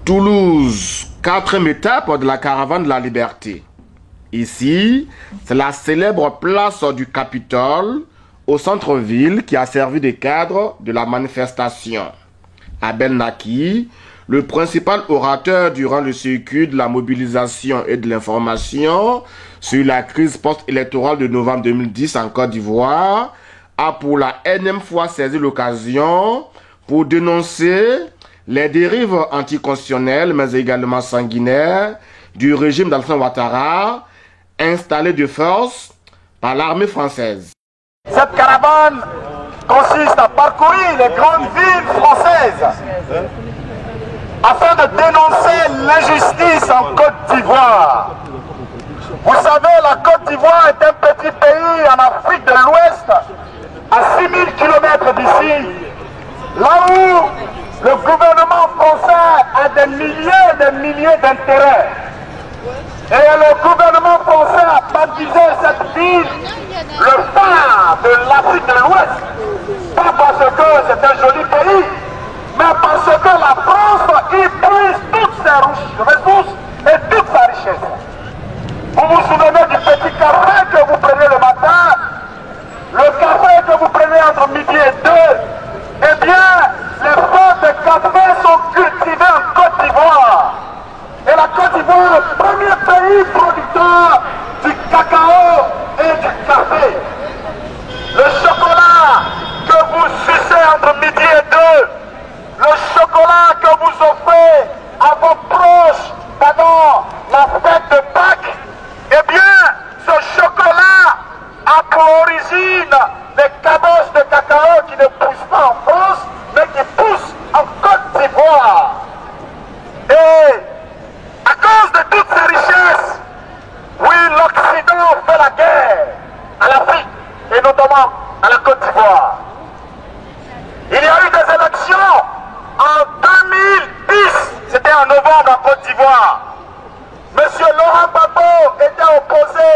Toulouse, quatrième étape de la caravane de la liberté. Ici, c'est la célèbre place du Capitole, au centre-ville, qui a servi de cadre de la manifestation. Abel Naki, le principal orateur durant le circuit de la mobilisation et de l'information sur la crise post-électorale de novembre 2010 en Côte d'Ivoire, a pour la énième fois saisi l'occasion pour dénoncer les dérives anticonstitutionnelles, mais également sanguinaires, du régime d'Alassane Ouattara, installé de force par l'armée française. Cette caravane consiste à parcourir les grandes villes françaises afin de dénoncer l'injustice en Côte d'Ivoire. Vous savez, la Côte d'Ivoire est un petit pays en Afrique de l'Ouest, à 6000 km d'ici, là où le gouvernement français a des milliers d'intérêts. Et le gouvernement français a baptisé cette ville le phare de l'Afrique de l'Ouest. Pas parce que c'est un joli pays, mais parce que la France y prise toutes ses ressources et toute sa richesse. Vous vous souvenez du petit café que vous prenez le matin, le café que vous prenez entre midi et 2, eh bien, les feux de café sont cultivés en Côte d'Ivoire. Et la Côte d'Ivoire est le premier pays producteur du cacao et du café. Le chocolat que vous sucez entre midi et 2, le chocolat que vous offrez à vos proches pendant la fête de Pâques, eh bien, ce chocolat a pour origine des cabosses de cacao qui ne poussent pas en France, mais qui poussent en Côte d'Ivoire. Et à cause de toutes ces richesses, oui, l'Occident fait la guerre à l'Afrique et notamment à la Côte d'Ivoire. Il y a eu des élections en 2010, c'était en novembre en Côte d'Ivoire. Monsieur Laurent Gbagbo était opposé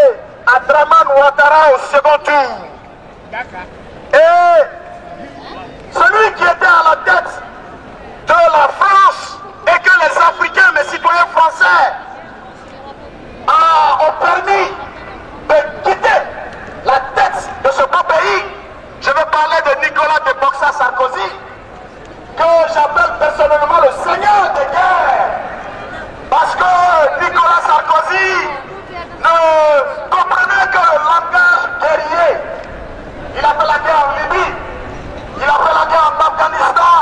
à Dramane Ouattara au second tour. Et celui qui était à la tête de la France et que les Africains, mes citoyens français, ont permis de quitter la tête de ce beau pays. Je veux parler de Nicolas de Boxa Sarkozy, que j'appelle personnellement le seigneur des guerres. Parce que Nicolas Sarkozy ne comprenait que le langage guerrier. Il a fait la guerre en Libye, il a fait la guerre en Afghanistan,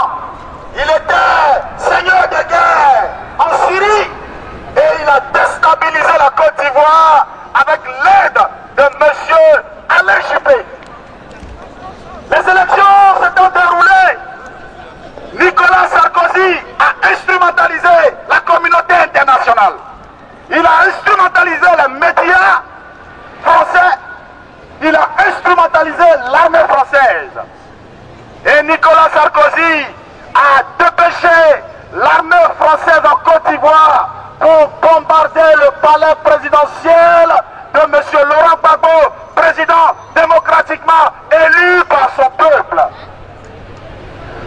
il était seigneur de guerre en Syrie et il a déstabilisé la Côte d'Ivoire avec l'aide de M. Alain Juppé. Les élections se sont déroulées. Nicolas Sarkozy a instrumentalisé la communauté internationale. Il a instrumentalisé les médias français. Il a instrumentalisé l'armée française. Et Nicolas Sarkozy a dépêché l'armée française en Côte d'Ivoire pour bombarder le palais présidentiel de M. Laurent Gbagbo, président démocratiquement élu par son peuple.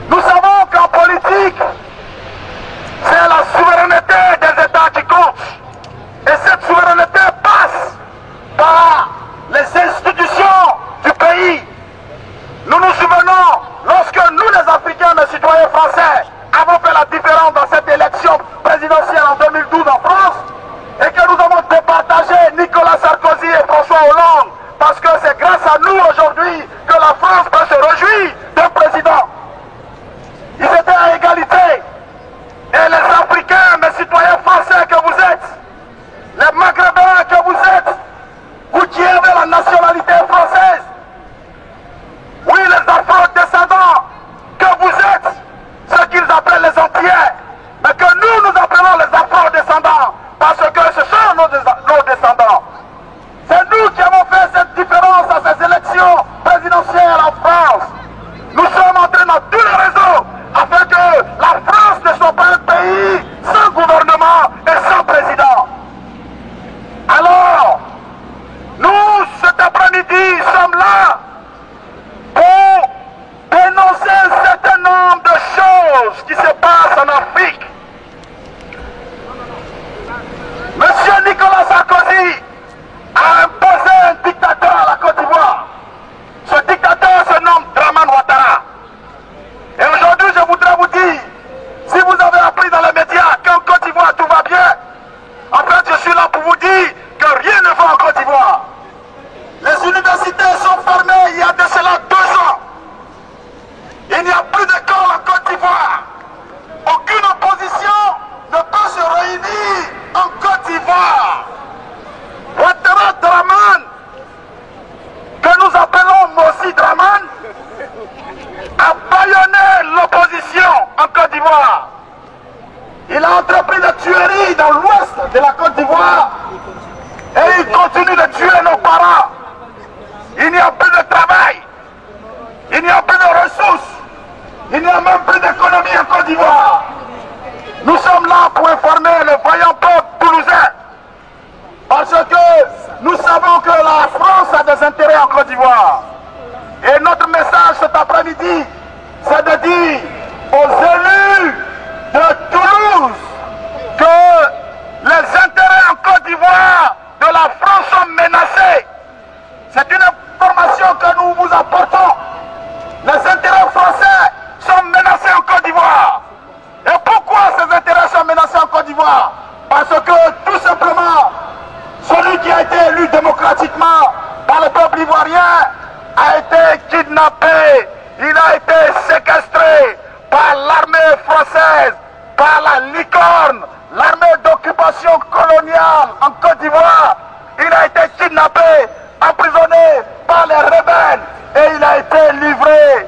Nous savons qu'en politique, c'est la souveraineté des États qui compte. Et cette souveraineté passe par les institutions du pays. Nous nous souvenons, lorsque nous les Africains, les citoyens français, avons fait la différence dans cette élection présidentielle en 2012 en France, et que nous avons départagé Nicolas Sarkozy et François Hollande, parce que c'est grâce à nous aujourd'hui que la France peut se réjouir d'un président. Ils étaient à égalité. ce qui se passe en Afrique. Monsieur Nicolas Sarkozy a imposé un dictateur à la Côte d'Ivoire. Ce dictateur se nomme Dramane Ouattara. Et aujourd'hui, je voudrais vous dire, si vous avez appris dans les médias qu'en Côte d'Ivoire tout va bien, en fait, je suis là pour vous dire que rien ne va en Côte d'Ivoire. Les universités sont fermées il y a de cela 2 ans. Il n'y a plus d'école en Côte d'Ivoire. Aucune opposition ne peut se réunir en Côte d'Ivoire. Ouattara Dramane, que nous appelons Mossi Dramane, a bâillonné l'opposition en Côte d'Ivoire. Il a entrepris des tueries dans l'ouest de la Côte d'Ivoire et il continue de tuer nos parents. Il n'y a plus de travail, il n'y a plus de ressources, il n'y a même plus d'économie en Côte d'Ivoire. Nous sommes là pour informer le vaillant peuple toulousain parce que nous savons que la France a des intérêts en Côte d'Ivoire. Et notre message cet après-midi, c'est de dire aux élus de Toulouse que les intérêts en Côte d'Ivoire de la France sont menacés. C'est une information que nous vous apportons. Les intérêts français sont menacés en Côte d'Ivoire. Et pourquoi ces intérêts sont menacés en Côte d'Ivoire? Parce que tout simplement, celui qui a été élu démocratiquement par le peuple ivoirien a été kidnappé, il a été séquestré par l'armée française, par la licorne, l'armée d'occupation coloniale en Côte d'Ivoire. Il a été kidnappé, emprisonné par les rebelles et il a été livré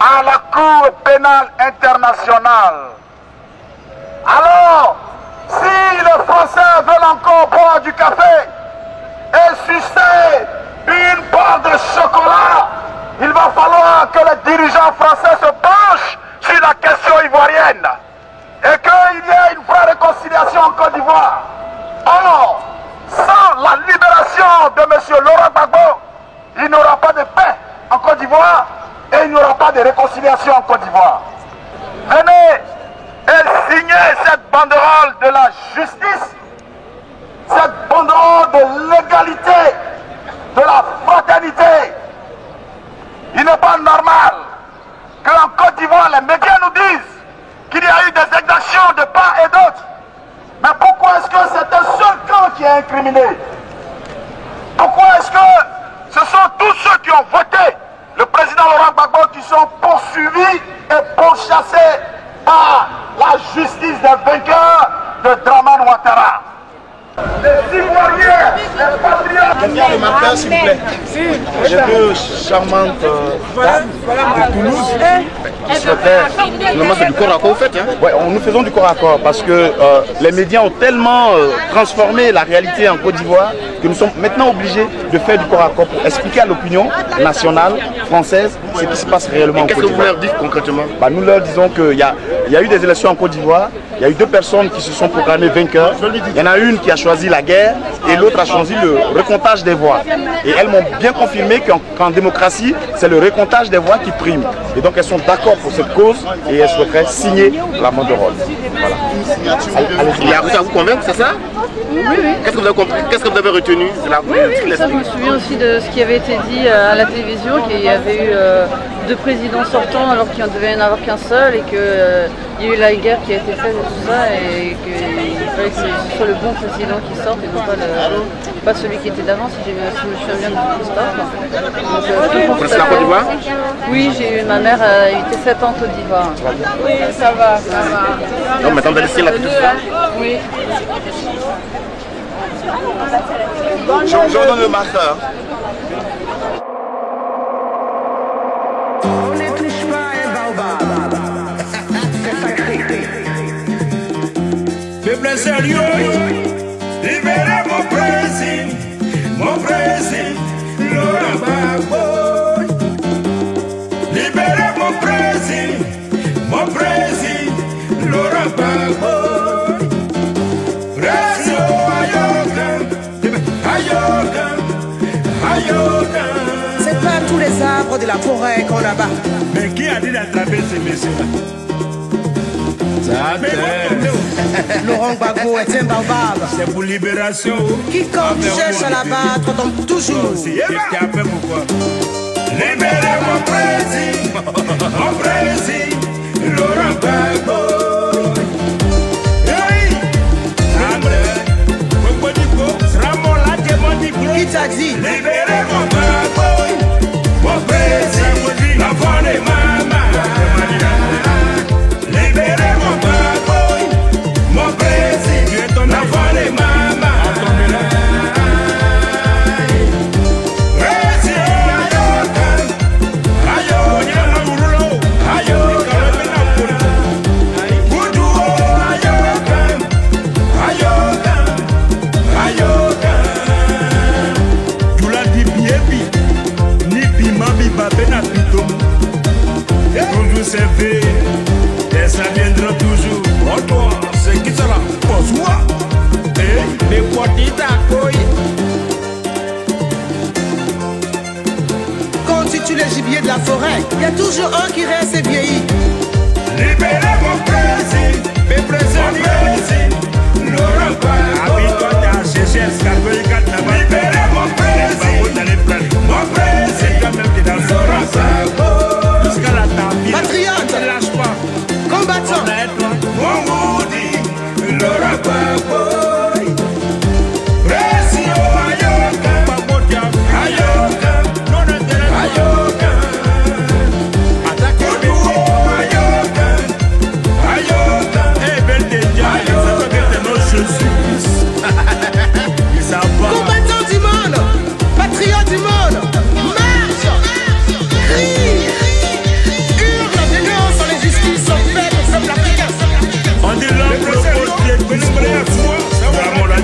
à la Cour pénale internationale. Alors, si les Français veulent encore boire du café et sucer une barre de chocolat, il va falloir que les dirigeants français se penchent sur la question ivoirienne et qu'il y ait une vraie réconciliation en Côte d'Ivoire. Or, sans la libération de M. Laurent Gbagbo, il n'y aura pas de paix en Côte d'Ivoire et il n'y aura pas de réconciliation en Côte d'Ivoire. Venez et signez cette banderole de la justice, cette banderole de l'égalité, de la fraternité. Il n'est pas normal qu'en Côte d'Ivoire, les médias nous disent qu'il y a eu des exactions de part et d'autre. Mais pourquoi est-ce que c'est un seul camp qui est incriminé? Pourquoi est-ce que ce sont tous ceux qui ont voté le président Laurent Gbagbo qui sont poursuivis et pourchassés par la justice des vainqueurs de Dramane Ouattara? Les Ivoiriens, les patriotes. Quelqu'un le matin, s'il vous plaît. J'ai deux charmantes dames de Toulouse. Normalement, c'est du corps à corps, vous faites, hein? Ouais, nous faisons du corps à corps parce que les médias ont tellement transformé la réalité en Côte d'Ivoire que nous sommes maintenant obligés de faire du corps à corps pour expliquer à l'opinion nationale, française, ce qui se passe réellement en Côte d'Ivoire. Qu'est-ce que vous leur dites concrètement? Nous leur disons qu'il y a eu des élections en Côte d'Ivoire, il y a eu 2 personnes qui se sont proclamées vainqueurs. Il y en a une qui a choisi la guerre et l'autre a choisi le recomptage des voix. Et elles m'ont bien confirmé qu'en démocratie, c'est le recomptage des voix qui prime. Et donc elles sont d'accord pour cette cause et elles souhaiteraient signer la banderole. Voilà. Il a réussi à vous convaincre, c'est ça? Oui, oui. Qu'est-ce que vous avez compris? Qu'est-ce que vous avez retenu de la Oui, ça, je me souviens aussi de ce qui avait été dit à la télévision, qu'il y avait eu 2 présidents sortants alors qu'il ne devait y en avoir qu'un seul et qu'il y a eu la guerre qui a été faite et tout ça et qu'il fallait que ce soit le bon président qui sorte et non pas celui qui était d'avant, si je me souviens bien de Christophe. Vous connaissez la Côte d'Ivoire? Oui, j'ai eu ma mère a été 7 ans en Côte d'Ivoire. Oui, ça va, ça va. Non, maintenant vous allez laisser la petite histoire. Oui. Je vous donne le marqueur. On ne touche pas un baobab. C'est sacré. Peuple sérieux, libérez mon président, Laurent Gbagbo. Libérez mon président, Laurent Gbagbo. C'est pas tous les arbres de la forêt qu'on abat. Mais qui a dit d'attraper ces messieurs-là? Laurent Gbagbo est un baobab. C'est pour libération. Quiconque cherche à l'abattre tombe toujours. Libérez mon président, Laurent Gbagbo. Qui t'a dit? Libérez mon Gbagbo, mon président, l'enfant de maman. Libérez mon Gbagbo, mon président, l'enfant de maman. Servir, et ça viendra toujours. Oh toi, c'est qui sera? Pose-moi. Mais quoi dit ta couille? Quand tu tues les gibiers de la forêt, il y a toujours un qui reste et vieillit. Libérez mon président, mes présidents, Laurent Gbagbo. Habite-toi dans CCS, 44 là-bas. Libérez mon président, mon président, Laurent Gbagbo. Jusqu'à la table. Patriote, Ne lâche pas. combattant, Mon maudit, Laurent Gbagbo. Président, Ayoka. Ayoka. Ayoka. Attaque Ayoka. Ayoka. Eh, belle déjà. Ayoka. Je suis. Ils savent pas. combattant du monde, patriote du monde, marche, crie, hurle, dénonce l'injustice faite au peuple africain. On dit l'homme propose Dieu qui se pose.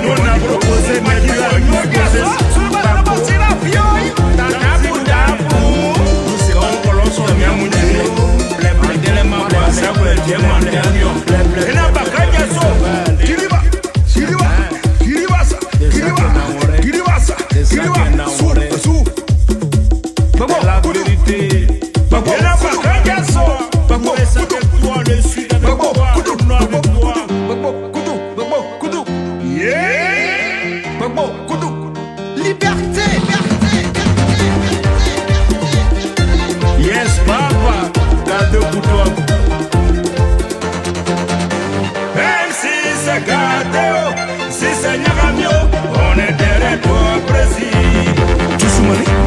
On a proposé, mais il a refusé. Nous serons colons sur le mien, mon Dieu. La vérité. Liberté, Yes, papa, cadeau pour toi. Même si c'est gâteau, si c'est Nyagamio, on est derrière toi, président.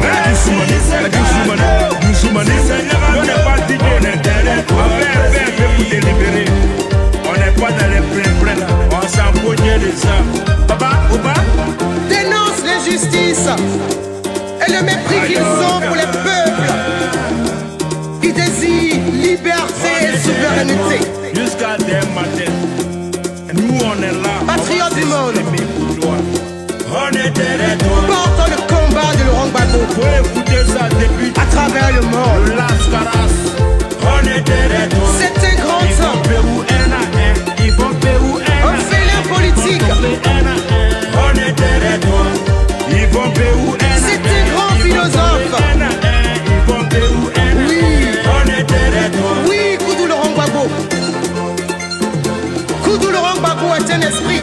Même si c'est gâteau, si c'est Nyagamio, on n'est pas digné, on est derrière toi, fais pour te libérer. On n'est pas dans les pleins, on s'en fout de ça. Papa, ou pas? dénonce l'injustice et le mépris qu'ils ont pour les peuples qui désirent liberté et souveraineté. Jusqu'à des matins, nous on est là. Patriote du monde, On est derrière toi. portant le combat de Laurent Gbagbo Faut écouter ça depuis à travers le monde. Las Caras. On est derrière toi. C'est un grand Ils vont homme, Pérou un à un. Ils vont Pérou un à un félin politique. un. On est derrière toi. Ils vont Pérou un à un. C'est un grand Ils vont philosophe. Pérou un à un. Ils vont Pérou un à un. Oui. On est derrière toi. Oui, Koudou Laurent Gbagbo. Koudou Laurent Gbagbo est un esprit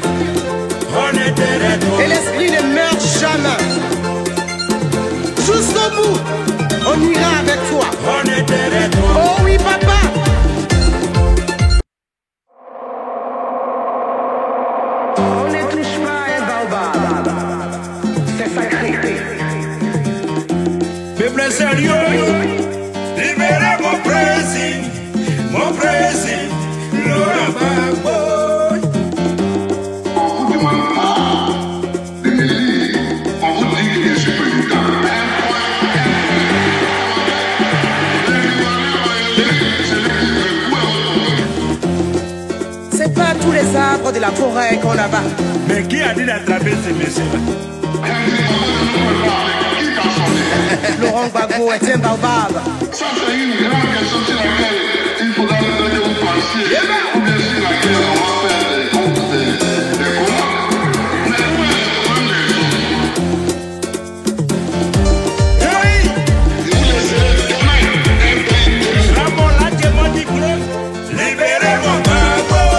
On est derrière toi. et l'esprit ne meurt jamais. Jusqu'au bout, on ira avec toi. On est derrière toi. Oh oui, papa. On ne touche pas un baobab. C'est sacré. Peuple sérieux, libérez mon président, Laurent Gbagbo. C'est pas tous les arbres de la forêt qu'on abat. Mais qui a dit d'attraper ces messieurs-là? Laurent Gbagbo est un baobab. Ça, c'est une grande question sur laquelle il faudra que vous pensiez, ou bien sur laquelle on va faire des combats. Mais où est le problème des Libérez mon Gbagbo.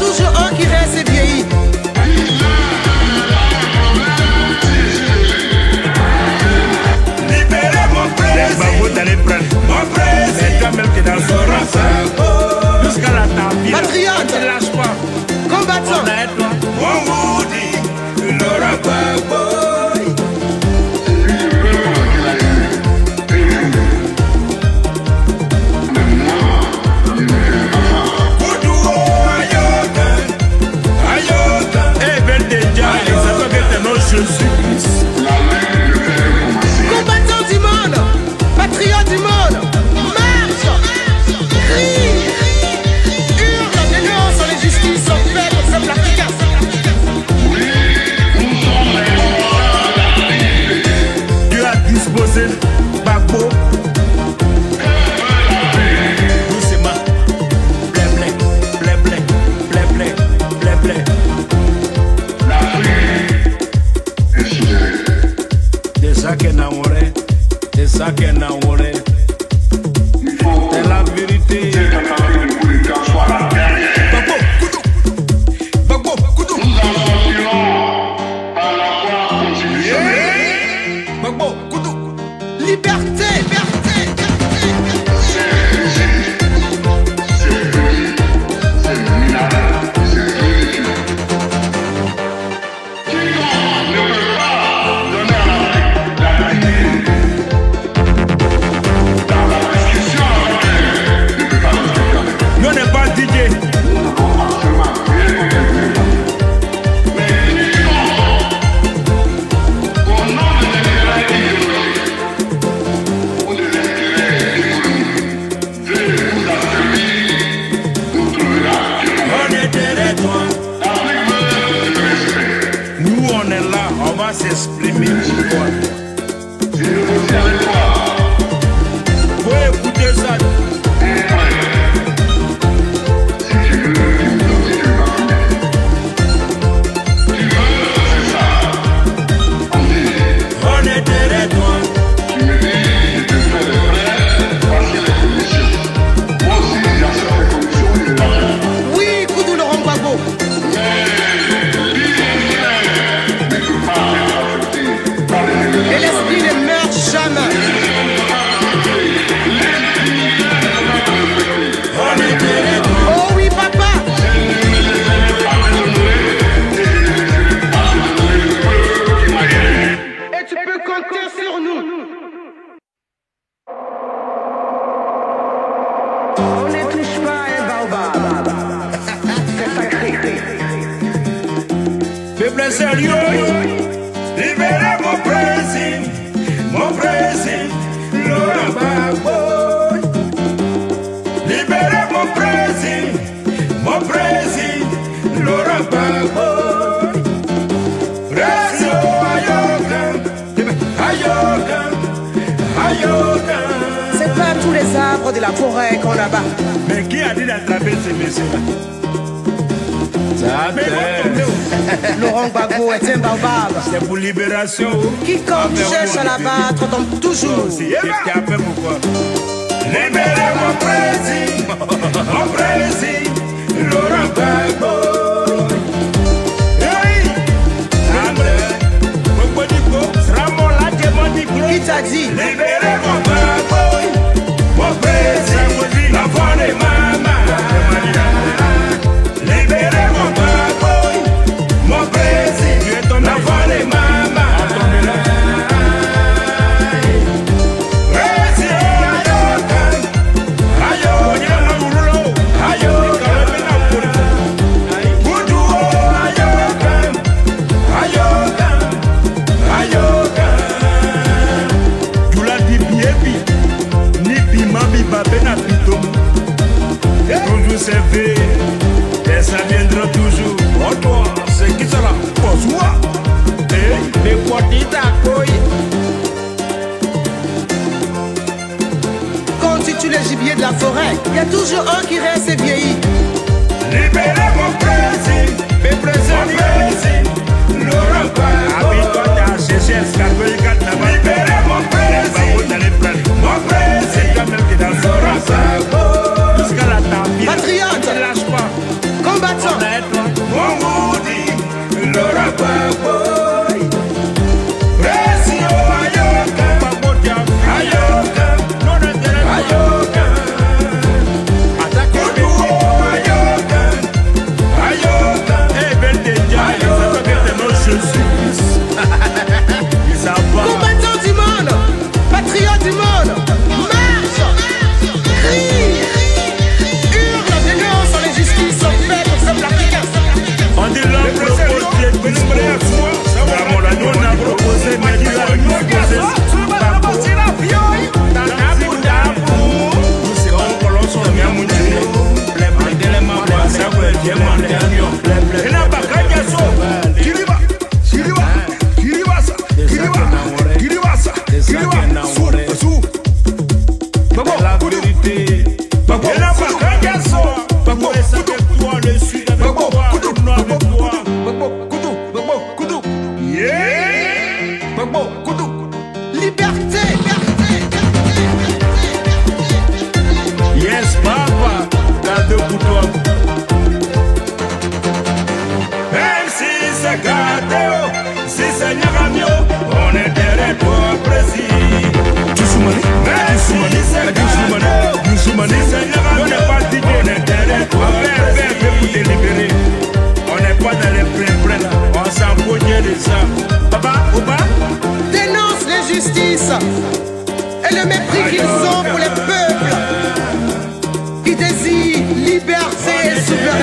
toujours un qui reste vieilli. Libérez mon président. Mon président. Jusqu'à la table. Patriote. Ne lâche pas. Combattant. On vous dit, Laurent Gbagbo. Combattants du monde, patriotes du monde, marche, crie, hurle, dénonce l'injustice faite au peuple africain. Dieu a disposé Gbagbo. Doucement. Blé, blé, blé, blé, blé, blé, blé, blé. C'est ça qui est enamoré. C'est la vérité. Gbagbo, Koudou. Gbagbo, Koudou. Liberté, liberté, Nous n'est pas DJ. On est derrière toi. Nous on est là, on va s'exprimer pour toi. Faut écouter ça. On est derrière toi. oui, Koudou Laurent Gbagbo. Et l'esprit ne meurt jamais. On est derrière toi. Oh oui, papa. Et tu peux compter sur nous. On ne touche pas un baobab. C'est sacré. Peuple sérieux, libérez mon président, Laurent Gbagbo. Libérez mon président, Laurent Gbagbo. Président Ayoka. C'est pas tous les arbres de la forêt qu'on abat. Mais qui a dit d'attraper ces messieurs-là? Ça Laurent Gbagbo est un baobab. c'est pour libération. Quiconque cherche à l'abattre tombe toujours. Qu'est-ce qu'il a fait pourquoi? Libérez mon président, Laurent Gbagbo. Qui t'a dit? Libérez mon Gbagbo, mon président, l'enfant de maman. Libérez mon Gbagbo, mon président, l'enfant de maman. Toujours servi, et ça viendra toujours. Oh toi, c'est qui sera? Pose-moi. Et les potis t'accueillent. Constitue le gibier de la forêt. Il y a toujours un qui reste vieilli. Libérez mon président, mes présidents, Laurent Gbagbo. Habite-toi à Chéchès, 84 là-bas. Libérez mon président, mon président, Laurent Gbagbo. Jusqu'à la table. Patriote. Ne lâche pas. Combattant.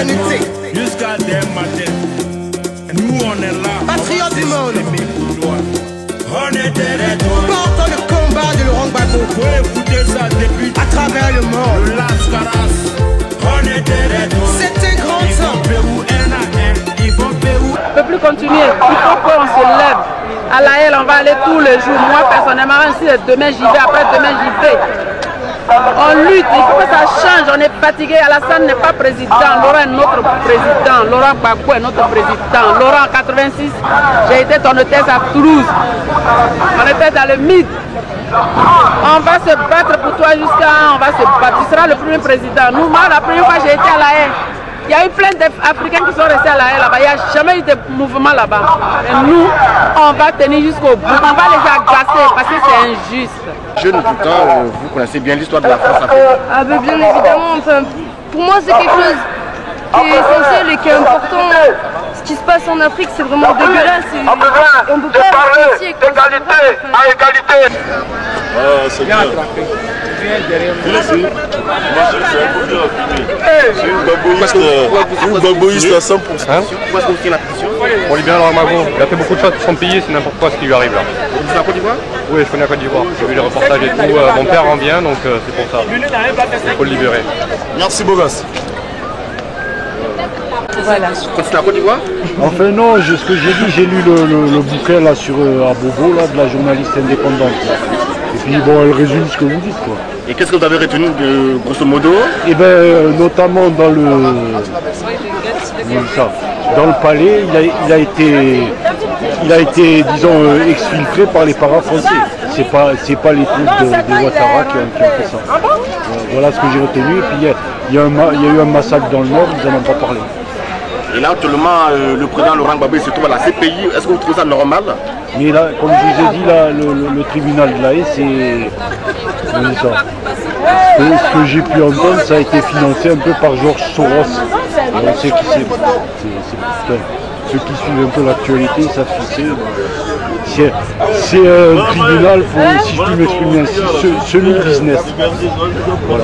fraternité. Jusqu'à des matins. Nous on est là. Patriotes du monde. On est derrière toi. Portons le combat de Laurent Gbagbo Faut écouter ça depuis à travers le monde. Las Caras. On est derrière toi. C'est un grand Ils vont temps. Pérou, ils vont Pérou. On ne peut plus continuer. Il faut qu'on se lève. À la haine, on va aller tous les jours. Moi, personnellement, même si demain j'y vais, après demain j'y vais. On lutte, il faut que ça change. On est fatigué. Alassane n'est pas président. Laurent est notre président. Laurent Gbagbo est notre président. Laurent, en 86, j'ai été ton hôtesse à Toulouse. On était dans le mythe. On va se battre pour toi jusqu'à... On va se battre. Tu seras le premier président. Nous, moi, la première fois, j'ai été à la haine. Il y a eu plein d'Africains qui sont restés à la haine là-bas. Il n'y a jamais eu de mouvement là-bas. Et nous, on va tenir jusqu'au bout. On va les agacer parce que c'est injuste. Jeune tout le temps, vous connaissez bien l'histoire de la France africaine. Ah ben bien évidemment, enfin, pour moi c'est quelque chose qui est essentiel et qui est important. Ce qui se passe en Afrique c'est vraiment dégueulasse. Et on peut pas apprécier d'égalité à égalité. C'est bien. C'est une baboïste à 100%. Pourquoi est-ce que vous signez la pétition? Pour libérer Laurent Gbagbo. Il a fait beaucoup de choses pour son pays, c'est n'importe quoi ce qui lui arrive là. Vous êtes en Côte d'Ivoire? Oui, je connais la Côte d'Ivoire. J'ai vu les reportages et tout. Mon père en vient, donc c'est pour ça. Il faut le libérer. Merci beau gosse. Voilà. Continuez en Côte d'Ivoire? Enfin non, ce que j'ai dit, j'ai lu le bouquin là sur Abobo là, de la journaliste indépendante. Là. Et puis bon, elle résume ce que vous dites quoi. Et qu'est-ce que vous avez retenu de grosso modo? Et bien notamment dans le palais, il a été disons exfiltré par les paras français. C'est pas les troupes de Ouattara qui ont fait ça. Voilà ce que j'ai retenu. Et puis il y a eu un massacre dans le nord, ils n'en ont pas parlé. Et là actuellement le président Laurent Gbagbo se trouve à la CPI. Est-ce que vous trouvez ça normal? Mais là, comme je vous ai dit, là, le tribunal de la Haye, c'est ça. Ce que j'ai pu entendre, ça a été financé un peu par Georges Soros. Et on sait qui c'est. Ceux qui suivent un peu l'actualité, ça c'est un tribunal, si je puis m'exprimer ainsi, semi-business. Voilà.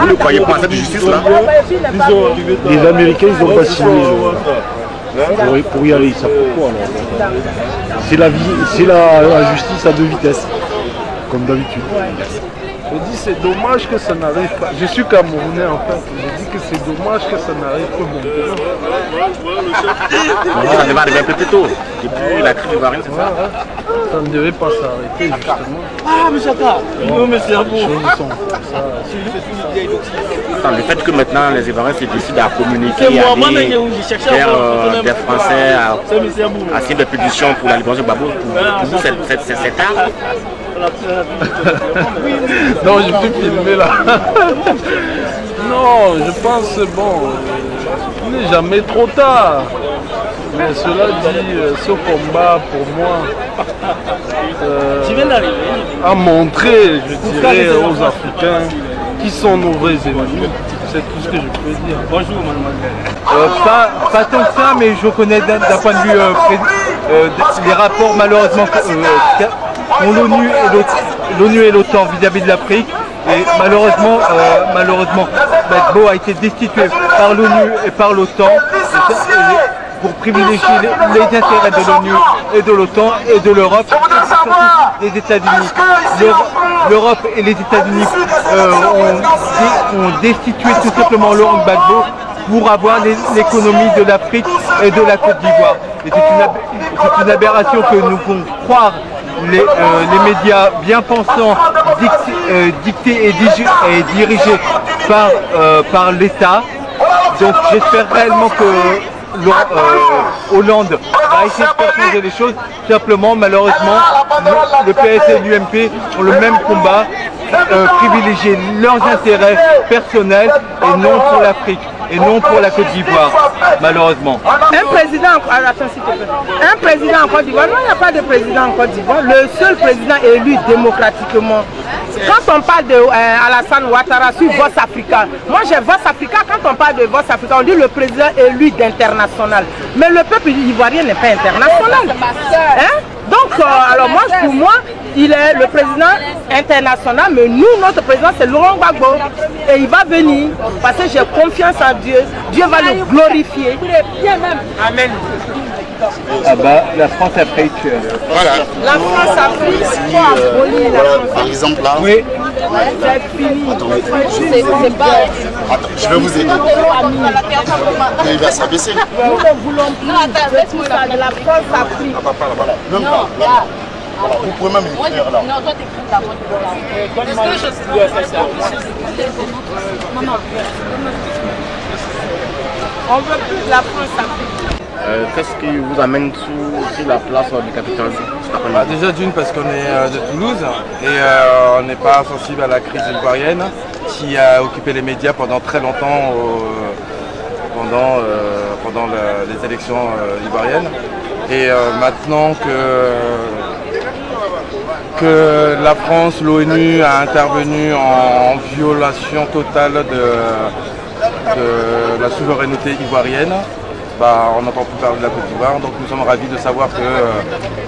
Vous ne croyez pas à cette justice là? Les Américains, ils n'ont pas signé pour y aller, ils savent pourquoi. C'est la justice à deux vitesses, comme d'habitude. Je dis c'est dommage que ça n'arrive pas. Je suis Camerounais en fait. Je dis que c'est dommage que ça n'arrive pas maintenant. Ça va arriver un peu plus tôt. Depuis la crise ivoirienne, c'est ça? Ça ne devait pas s'arrêter justement. Ah mais j'attends. Non mais c'est bon. Le fait que maintenant les Ivoiriens se décident à communiquer, à aller vers des Français, à signer des pétitions pour la libération de Gbagbo, pour vous c'est tard? Non, je peux filmer là. Non, je pense bon, il n'est jamais trop tard. Mais cela dit, ce combat pour moi a montré, je dirais, aux Africains qui sont nos vrais ennemis. C'est tout ce que je peux dire. Bonjour mademoiselle. Pas tant que ça, mais je connais d'un point de vue les rapports malheureusement qu'ont l'ONU et l'OTAN vis-à-vis de l'Afrique. Et malheureusement, Gbagbo a été destitué par l'ONU et par l'OTAN pour privilégier les intérêts de l'ONU et de l'OTAN et de l'Europe et surtout des États-Unis. L'Europe et les États-Unis ont destitué tout simplement Laurent Gbagbo pour avoir l'économie de l'Afrique et de la Côte d'Ivoire. C'est une aberration que nous pouvons croire les médias bien pensants dictés et dirigés par l'État. Donc j'espère réellement que Hollande va essayer de faire changer les choses. Simplement, malheureusement, le PS et l'UMP ont le même combat, privilégier leurs intérêts personnels et non pour l'Afrique et non pour la Côte d'Ivoire, malheureusement. Un président en Côte d'Ivoire, non, il n'y a pas de président en Côte d'Ivoire. Le seul président élu démocratiquement. Quand on parle de Alassane Ouattara sur Vox Africa, moi j'ai Vox Africa, quand on parle de Vox Africa, on dit le président élu d'international. Mais le peuple ivoirien n'est pas international. Hein? Donc alors moi, pour moi, il est le président international, mais nous, notre président, c'est Laurent Gbagbo. Et il va venir, parce que j'ai confiance en Dieu. Dieu va le glorifier. Amen. Ah bah, la France-Afrique. Voilà. La France-Afrique, c'est quoi Voilà, par exemple là. Oui. C'est fini. C'est pas. Attends, je vais vous aider. Mais il va s'abaisser. Nous ne voulons plus de la France-Afrique. Même pas. Voilà. Vous pouvez même l'écrire là. Non, toi t'écris la bonne. Est-ce que je maman. On veut plus de la France-Afrique. Qu'est-ce qui vous amène sur la place du Capitole Déjà d'une parce qu'on est de Toulouse et on n'est pas sensible à la crise ivoirienne qui a occupé les médias pendant très longtemps pendant les élections ivoiriennes. Et maintenant que la France, l'ONU a intervenu en violation totale de la souveraineté ivoirienne, on n'entend plus parler de la Côte d'Ivoire, donc nous sommes ravis de savoir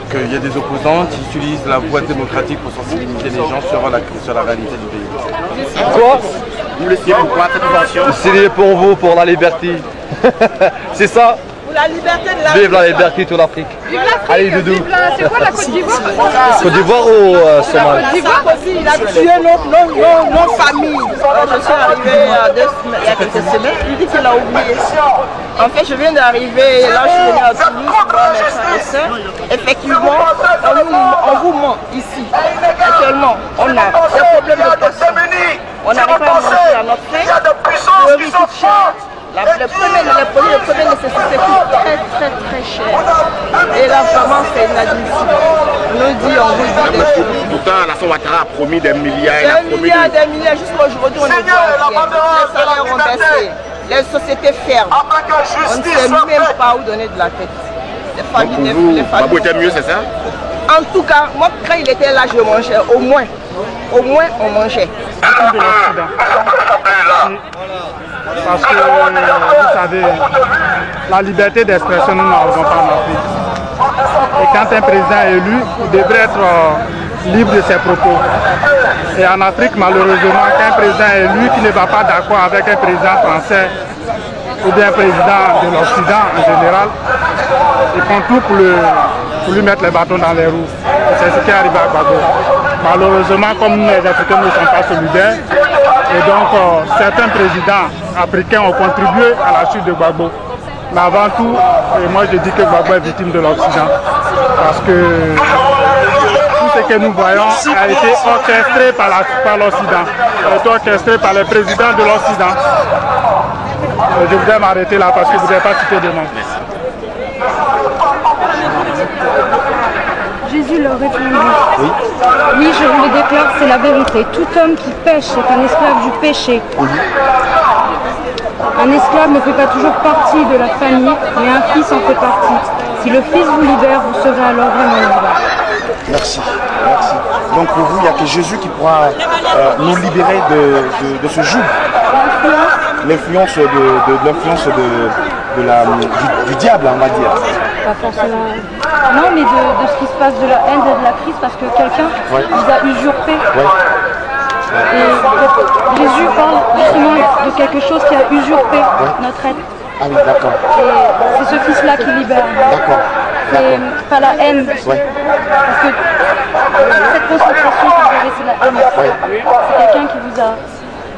qu'il y a des opposants qui utilisent la voie démocratique pour sensibiliser les gens sur la réalité du pays. Quoi? Vous le savez pourquoi cette invention? C'est pour vous, pour la liberté. C'est ça? Pour la liberté de la Vive la liberté de l'Afrique. Allez, Doudou. C'est quoi la Côte d'Ivoire? Côte d'Ivoire ou Somalie? Côte d'Ivoire aussi, il a tué nos familles. Je suis arrivée il y a quelques semaines, il dit qu'il a oublié. En fait, je viens d'arriver, là je suis venue à Toulouse, voir mes frères et sœurs. Effectivement, on vous ment ici. Actuellement, on a des problèmes de poisson. On n'arrive pas à manger à notre faim. Le riz coûte cher. Les premières nécessités coûtent très cher. Et là, vraiment, c'est inadmissible. On nous dit, on vous dit des choses. Pourtant, la Ouattara a promis des milliards. Des milliards, jusqu'à aujourd'hui, on est les salaires ont baissé. Les sociétés ferment. On ne sait même pas où donner de la tête. Les familles, donc pour vous, Gbagbo était mieux, c'est ça? En tout cas, moi, quand il était là, je mangeais. Au moins, on mangeait. De l'Occident. Parce que, vous savez, la liberté d'expression, nous n'avons pas en Afrique. Et quand un président est élu, il devrait être libre de ses propos. Et en Afrique, malheureusement, quand un président est élu qui ne va pas d'accord avec un président français ou bien un président de l'Occident en général, ils font tout pour lui mettre les bâtons dans les roues. C'est ce qui est arrivé à Gbagbo. Malheureusement, comme nous, les Africains ne sont pas solidaires, et donc certains présidents africains ont contribué à la chute de Gbagbo. Mais avant tout, moi je dis que Gbagbo est victime de l'Occident. Parce que tout ce que nous voyons a été orchestré par l'Occident, a été orchestré par les présidents de l'Occident. Je voudrais m'arrêter là parce que vous n'avez pas cité de nom. Jésus leur répondit. Oui, je vous le déclare, c'est la vérité. Tout homme qui pêche est un esclave du péché. Un esclave ne fait pas toujours partie de la famille, mais un fils en fait partie. Si le fils vous libère, vous serez alors vraiment libre. Merci. Donc pour vous, il n'y a que Jésus qui pourra nous libérer de ce joug. L'influence du diable, on va dire. Pas forcément. Non, mais de ce qui se passe, de la haine et de la crise, parce que quelqu'un nous a usurpé. Et Jésus parle justement de quelque chose qui a usurpé notre être. Ah oui, d'accord. Et c'est ce fils-là qui libère. D'accord. C'est pas la haine. Parce que cette concentration que vous avez, c'est la haine. C'est quelqu'un qui vous a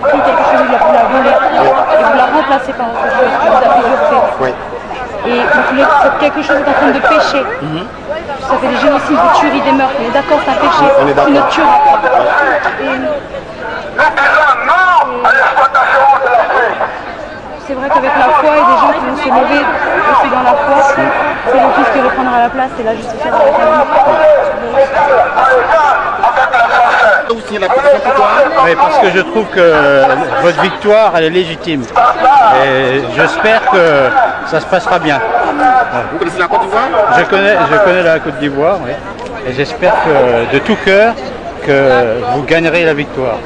pris quelque chose, vous l'a volé, et vous l'a remplacé par autre chose, qui vous a usurpé. Et quelque chose est en train de pécher. Ça fait des génocides, des tueries, des meurtres. On est d'accord, c'est un péché. Tu ne tueras pas. C'est vrai qu'avec la foi, il y a des gens qui vont se lever aussi dans la foi. C'est le Fils qui reprendra la place et la justice avec Oui, parce que je trouve que votre victoire, elle est légitime. Et j'espère que ça se passera bien. Vous connaissez la Côte d'Ivoire? Je connais la Côte d'Ivoire, oui. Et j'espère que, de tout cœur, que vous gagnerez la victoire.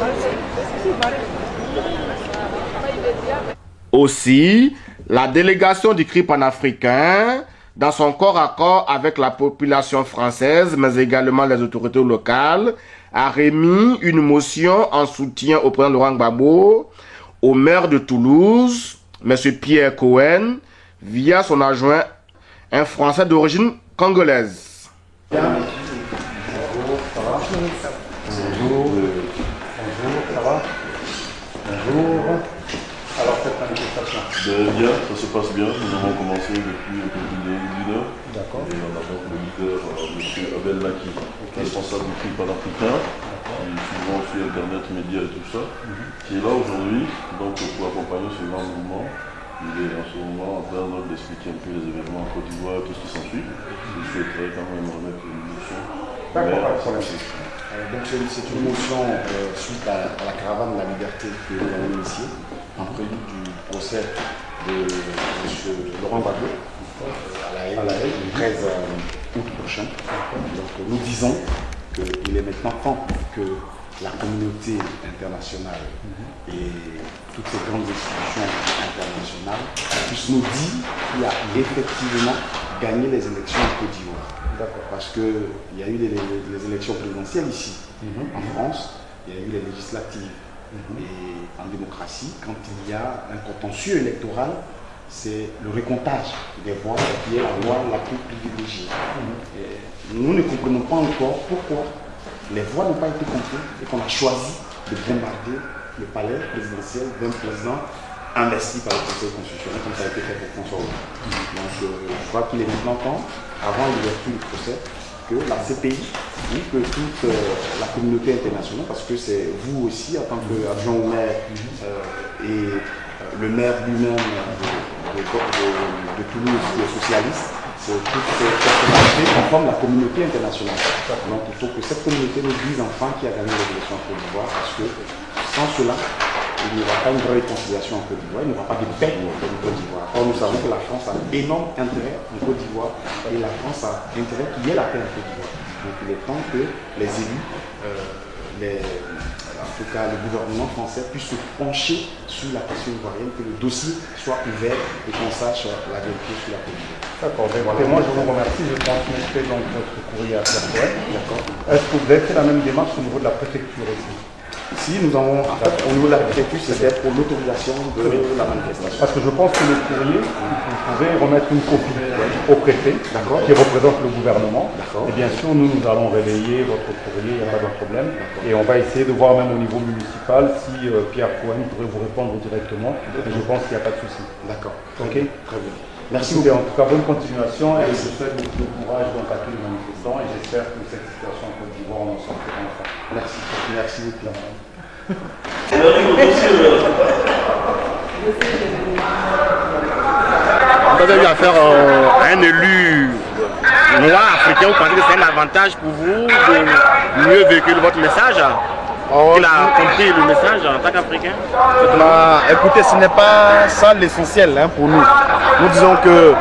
Aussi, la délégation du CRI panafricain dans son corps à corps avec la population française, mais également les autorités locales, a remis une motion en soutien au président Laurent Gbagbo, au maire de Toulouse, M. Pierre Cohen, via son adjoint, un Français d'origine congolaise. Bonjour, ça va? Bonjour, ça va? Bonjour. Alors, cette manifestation? Bien, ça se passe bien. Nous avons commencé depuis un peu plus d'une heure. D'accord. Et on a donc le leader, M. Abel Maki, responsable du Free panafricain, qui souvent sur Internet, médias et tout ça, qui est là aujourd'hui donc pour accompagner ce grand mouvement. Il est en ce moment en train d'expliquer un peu les événements en Côte d'Ivoire et tout ce qui s'ensuit. Je souhaiterais quand même remettre une motion. D'accord, donc c'est une motion suite à la caravane de la liberté que nous avons initiée en prélude du procès de M. Laurent Gbagbo à La Haye, le 13 août prochain. Donc nous disons qu'il est maintenant temps que la communauté internationale et toutes ces grandes institutions internationales puissent nous dire qu'il a effectivement gagné les élections en Côte d'Ivoire. Parce qu'il y a eu les élections présidentielles ici, en France, il y a eu les législatives. Et en démocratie, quand il y a un contentieux électoral, c'est le recomptage des voix qui est la loi la plus privilégiée. Et nous ne comprenons pas encore pourquoi les voix n'ont pas été comptées et qu'on a choisi de bombarder le palais présidentiel d'un président investi par le Conseil constitutionnel, comme ça a été fait pour François Hollande. Donc je crois qu'il est maintenant temps, avant l'ouverture du procès, que la CPI, que toute la communauté internationale, parce que c'est vous aussi, en tant qu'adjoint au maire et le maire lui-même de Toulouse, qui est socialiste, c'est toute cette personnalité qui forme la communauté internationale. Donc il faut que cette communauté nous dise enfin qui a gagné les élections en Côte d'Ivoire, parce que sans cela, il n'y aura pas une vraie réconciliation en Côte d'Ivoire, il n'y aura pas de paix en Côte d'Ivoire. Or nous savons que la France a un énorme intérêt en Côte d'Ivoire et la France a intérêt qu'il y ait la paix en Côte d'Ivoire. Donc il est temps que les élus, en tout cas le gouvernement français, puisse se pencher sur la question ivoirienne, que le dossier soit ouvert et qu'on sache la vérité sur la Côte d'Ivoire. D'accord, moi je vous remercie, je transmettrai donc votre courrier à Pierre Cohen. D'accord. Est-ce que vous avez fait la même démarche au niveau de la préfecture ici? Si, nous avons, au niveau de la préfecture, c'était pour l'autorisation de la manifestation. Parce que je pense que le courrier, vous pouvez remettre une copie au préfet, qui représente le gouvernement. Et bien sûr, nous allons relayer votre courrier, il n'y a pas de problème. Et on va essayer de voir même au niveau municipal si Pierre Cohen pourrait vous répondre directement. Et je pense qu'il n'y a pas de souci. D'accord. Ok. Très bien. Merci beaucoup. En tout cas, bonne continuation et je souhaite beaucoup de courage donc à tous les manifestants et j'espère que cette situation en Côte d'Ivoire, on en sortira enfin. Merci. Merci beaucoup. Vous avez eu affaire à un élu noir africain, vous pensez que c'est un avantage pour vous de mieux véhiculer votre message? Il a compris le message en tant qu'Africain? Écoutez, ce n'est pas ça l'essentiel pour nous. Nous disons que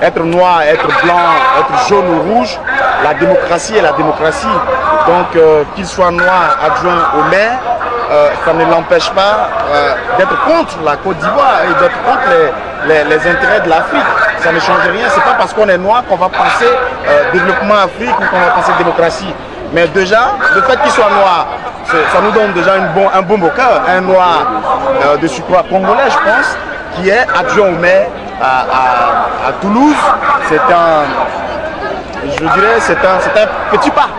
être noir, être blanc, être jaune ou rouge, la démocratie est la démocratie. Donc qu'il soit noir adjoint au maire, ça ne l'empêche pas d'être contre la Côte d'Ivoire et d'être contre les intérêts de l'Afrique. Ça ne change rien. C'est pas parce qu'on est noir qu'on va penser développement Afrique ou qu'on va penser démocratie. Mais déjà, le fait qu'il soit noir, ça nous donne déjà un bon au cœur. Un noir de surcroît congolais, je pense, qui est adjoint au maire à Toulouse. C'est un petit pas.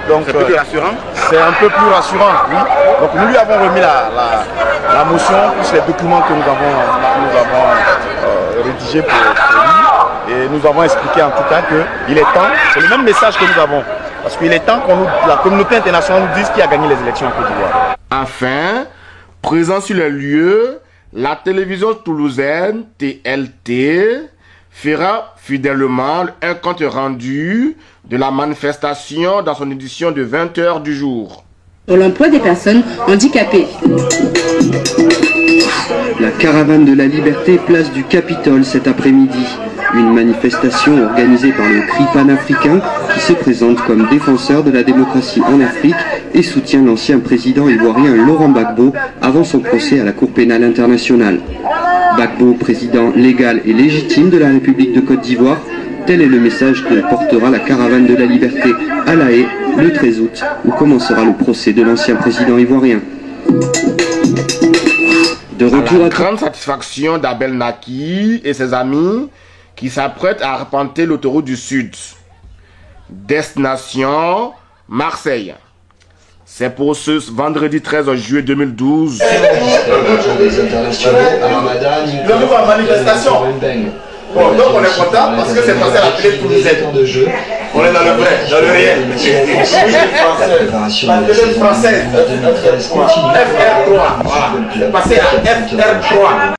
Donc c'est plus rassurant. C'est un peu plus rassurant, oui. Donc nous lui avons remis la motion, plus les documents que nous avons rédigés pour lui. Et nous avons expliqué en tout cas qu'il est temps, c'est le même message que nous avons. Parce qu'il est temps que la communauté internationale nous dise qui a gagné les élections en Côte d'Ivoire. Enfin, présent sur les lieux, la télévision toulousaine TLT fera fidèlement un compte rendu de la manifestation dans son édition de 20h du jour. Pour l'emploi des personnes handicapées. La caravane de la liberté place du Capitole cet après-midi. Une manifestation organisée par le CRI panafricain qui se présente comme défenseur de la démocratie en Afrique et soutient l'ancien président ivoirien Laurent Gbagbo avant son procès à la Cour pénale internationale. Gbagbo, président légal et légitime de la République de Côte d'Ivoire, Tel est le message que portera la caravane de la liberté à La Haye le 13 août, où commencera le procès de l'ancien président ivoirien. De retour à grande satisfaction d'Abel Naki et ses amis qui s'apprêtent à arpenter l'autoroute du Sud. Destination Marseille. C'est pour ce vendredi 13 juillet 2012. Le nouveau manifestation. Bon, donc on est content parce que c'est passé à la télé toulousaine. On est dans le vrai, dans le réel. La télé française, FR3, voilà. C'est passé à FR3.